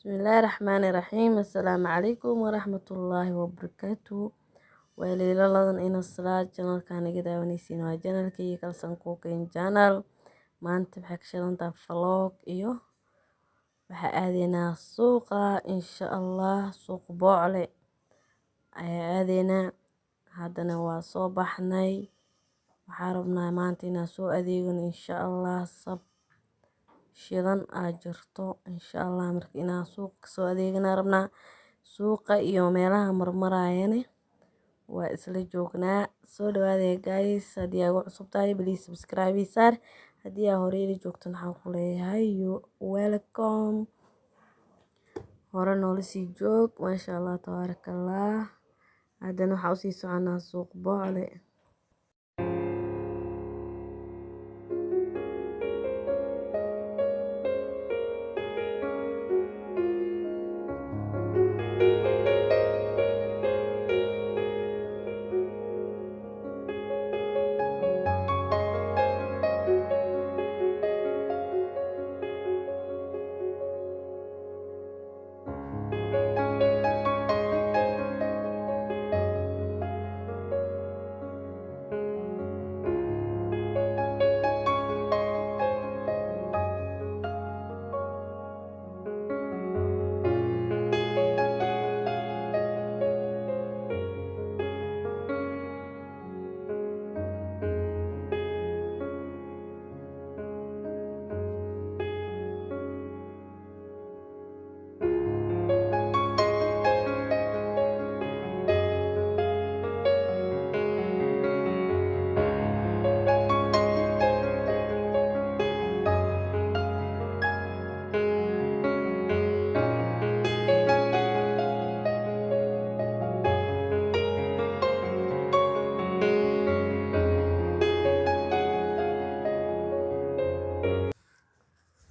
بسم الله الرحمن الرحيم. السلام عليكم ورحمة الله وبركاته. وليلة لدن إن الصلاة جنال كان قدا ونسين وجنال كي يكالسان كوكين جنال ما أنت بحك شلون تفلوك بحق آذينا السوق إن شاء الله سوق بوعلي آذينا هادنا وصوبحناي وحاربنا ما أنتنا سوء أذيقن إن شاء الله صب shidan jirto insha Allah marka inaan suuq soo adeegana rabnaa suuqa iyo meelaha marmarayane waa isla joognaa soo dhawaada guys haddii aad cusub tahay please subscribe saar haddii aad hore ila joogto waxaan ku leeyahay you welcome hore noola sii joog masha Allah tabaarakallah haddana waxaa usii soconaa suuq boole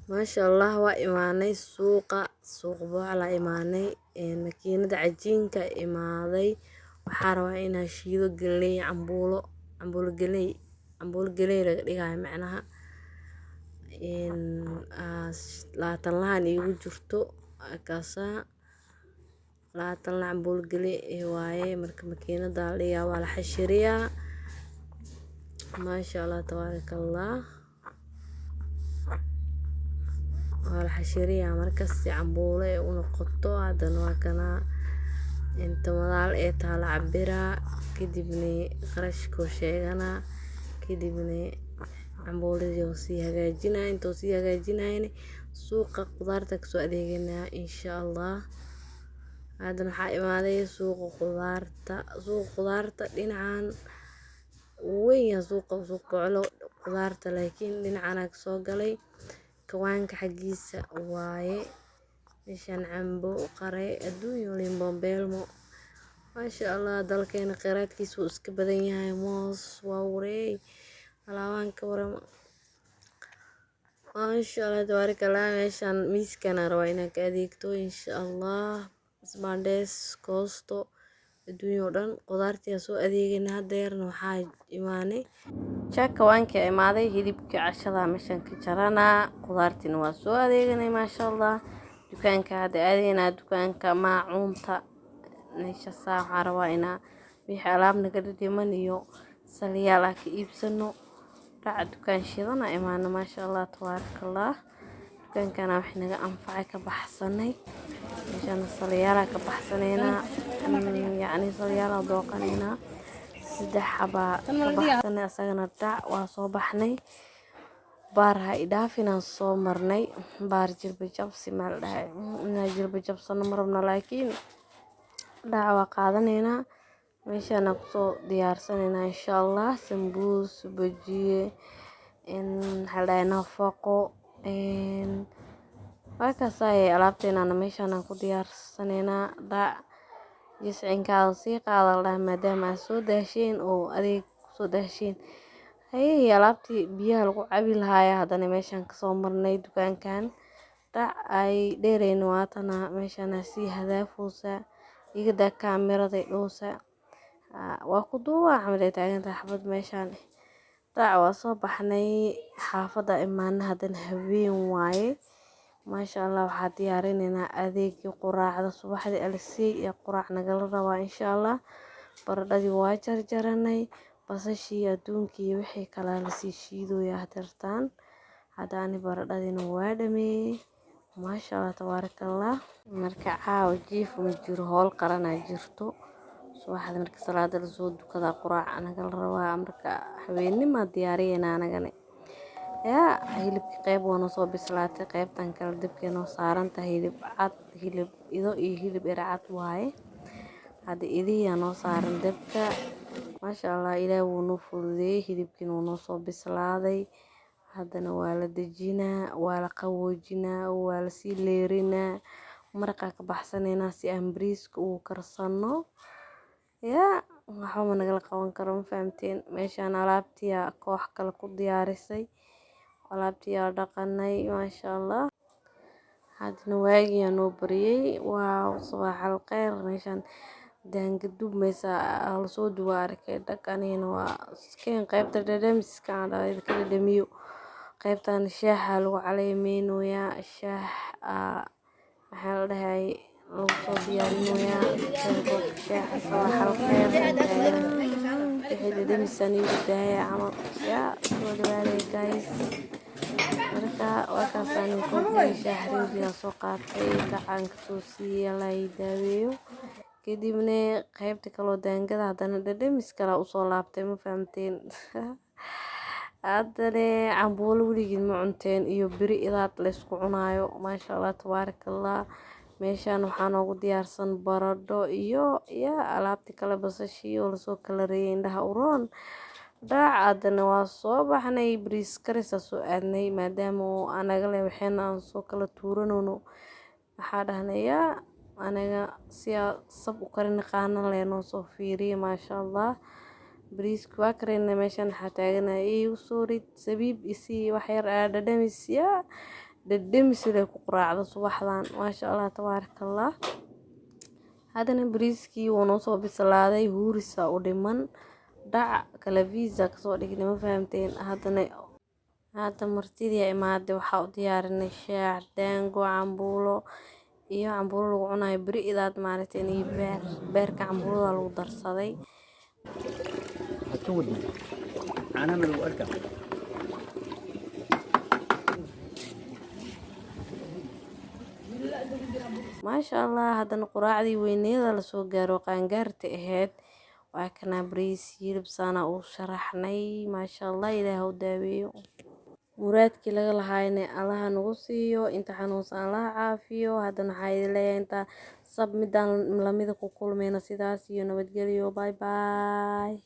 ما شاء الله وإيماني سوق بوعلا إيماني ماكينة عجينك إيماني وحاروا إنا شيدو قلي عمبولو قلي لغاية معناها لا تنلان إيو جرتو أكاسا لا تنلان عمبول قلي إيواي ماكينة دالية ولا حشرية ما شاء الله تبارك الله والحشرية مركز عمبولة ونقطو هذا وكنا انت مدال ايتها العبرة كدبني خرشكو شيغانا كدبني عمبولة جوسي هجاجينا انتو سي هجاجينا يعني سوق قدارتك سوق ديجينا ان شاء الله هذا نحا إمادي سوق قدارتا دينعان وين سوق علو قدارتا لكن دينعانا كسو قلي كوانك حقيسة واي مشان عمبو قري أدويو لين بيلمو ما شاء الله دالكين قيرات كيسو اسكبدن ياهي موس واوري alawaanka warama ما شاء الله تبارك الله مشان ميسكنا روينا كاديكتو إن شاء الله سبانديس كوستو الدنيا دhan qudaartii soo adeegina hadeerna waxaa imaanay jaka waanka imaaday hilibka cashada meeshan ka jarana qudaartina waa soo adeeganay ma sha Allah dukaanka hada adeena dukaanka maacuunta meesha saaxa rawaina wixii alaab naga dhiman iyo saliyaal ka iibsano raac dukaan shidana imaana ma sha Allah tabaarakallah dukaanka wax naga anfacay ka baxsanay meeshan saliyaal ka baxsanayna يعني صليالة دوقنينا سدح حبا كبحسني أساقنا الدع وصوبحني بارها إدافنا صومرني بار جلب جبسي مالها إنا جلب جبسنا مرمنا لكن دعوة قادنينا ميشا نقصو ديار سنينا إن شاء الله سنبوس بجي إن حلينا فوقو إن وكاساي ألابتنا ميشا نقو ديار سنينا دع جسعنكاada sii qaada lah maadaama aad soo daasheen oo adeeg soo daasheen hay alaabtii biyaha lagu cabi lahaaya haddana meeshan kasoo marnay dukaankan dhac ay dheereen waatana meeshan sii hadaafoosa igada kaamirada dhoosa waa ku duuba camal taagan xabad meeshan dhac waa soo baxnay xaafada imaana haddana habeen waaye maasha Allah waxaa diyaarinaynaa adeegii quraacda subaxdii alisey ee quraac nagala rabaa insha Allah. Baradhadii waa jarjaranay, basashii adduunkii wixii kala la sii shiidoya hadartaan. Hadaani baradhadiina waa dhameeyay. Maasha Allah tabaarakallah. Marka caawa jiif ma jiro howl qaranaa jirto. Subaxda marka salaada la soo dukada quraac nagala rabaa marka haweenima diyaariyayna anagane. Hilibki qayb wana soo bislaatay qaybtan kala dibkeena saaran tahay hilib cad, hilib ido iyo hilib cad waaye. Hada idiya noo saaran dabka. Maasha Allah Ilaahay wuu noo fududeeyay hilibkiina wuu noo soo bislaaday. Hadana waa la dejinaa, waa la qawoojinaa, waa la sii leerinaa. Marqa ka baxsanayna si aan bariiska uu karsano. Waxba nagala qaban karo ma fahamteen. Meeshaan alaabtiya koox kale ku diyaarisay. Alaabtiya dhaqanay maasha Allah. Hadana waagiya noo bariyay. Waaw subaxal khayr meeshaan daanga dubmaysa la soo duwa arkay dhaqanayna waa iskeen qaybta dhadhamiska aan kala dhamiyo. qaybtan shaaha lagu caleemeynooya shaah maxaa la dhahay lagu soo diyaarinayaa shaaha subaxal khayr wixii dhadhamisan iyo daaya camal soo dhawaada guys. marka waa kaasaan ku shaaxriga soo qaatay gacan ka soo siiyay la daaweeyo kadibna qaybta kale daangada hadana dhadhamis kala u soo laabtay ma fahamteen. hadane cambuulo wiligiin ma cunteen iyo biri idaad la isku cunaayo maasha Allah tabaarakallah. meeshaan waxaan ugu diyaarsan baradho iyo alaabti kale basashii oo la soo kala reeyay indhaha uroon. daacadna waa soo baxnay bariis karis soo aadnay maadaama anaga le waxayna aan soo kala tuuranoono. waxaa dhahnaya anaga si sab u karin qaanan leeno soo fiiriye maasha Allah. bariiska waa karina meeshaan waxaa taaganay igu soo rid sabiib isi wax yar dhadhamis dhadhamis leh ku quraacdo subaxdan maasha Allah tabaarakallah. hadana bariiskii wuu noo soo bislaaday huurisa u dhiman dhac kala visa ka soo dhignay ma fahamteen. hadda martidii imaade waxaa u diyaarinay shaah daango cambuulo iyo cambuulo lagu cunayo biri idaad maarteen iyo beerka cambuulada lagu darsaday. أنا من الأركب maasha Allah hadana quraacdii weyneeda la soo gaaro qaangaarta ahayd waa kana bariis hilib sana u sharaxnay maasha Allah Ilaahay u daaweeyo muraadkii laga lahaayna Allah nagu siiyo inta xanuunsan Allah caafiyo. hadana waxay leeyahay inta sab midaan lamida ku kulmayna sidaas iyo nabadgelyo bye bye.